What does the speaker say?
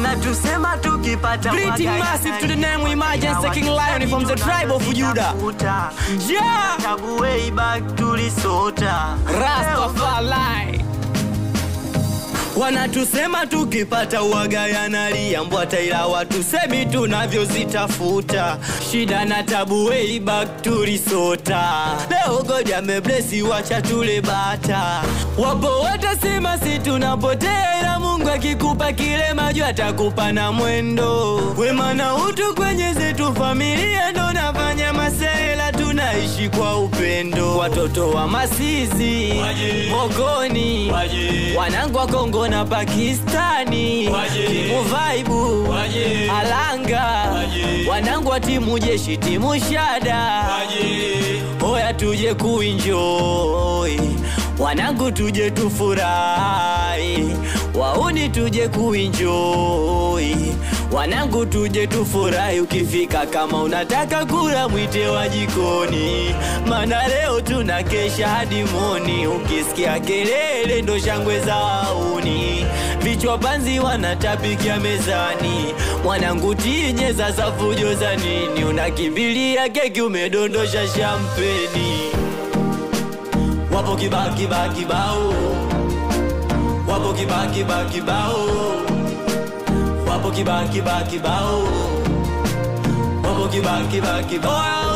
Wanatusema tukipata greeting massive to the name we Emergency King Lion from the tribe of Judah. Yeah, tabu way back tulisota Rastafari. Wanatusema tukipata uwaga yanalia mbwata, ila watu semi tunavyozitafuta. Shida na tabu way back tulisota. Leo God ameblessi wacha tule bata. Wapo watasema si tunapotea, ila Mungu akikupa kile majua atakupa na mwendo. Wema na utu kwenye zetu familia ndo nafanya masela tunaishi kwa upendo. Watoto wa Masizi, Mokoni, wanangu wa Kongo na Pakistani, timu Vaibu, Alanga, wanangu wa timu Jeshi, timu Shada. Oya tuje kuenjoy, wanangu tuje tufurahi. Wauni tuje kuenjoy, wanangu tuje tufurahi. Ukifika kama unataka kula mwite wa jikoni, maana leo tunakesha hadi moni. Ukisikia kelele ndo shangwe za wauni, vichwa panzi wanatapikia mezani. Mwanangu tinye za fujo za nini, unakimbilia keki umedondosha champagne. Wapo kibaki bao, wapo kibaki bao, wapo kibaki bao, wapo kibaki bao.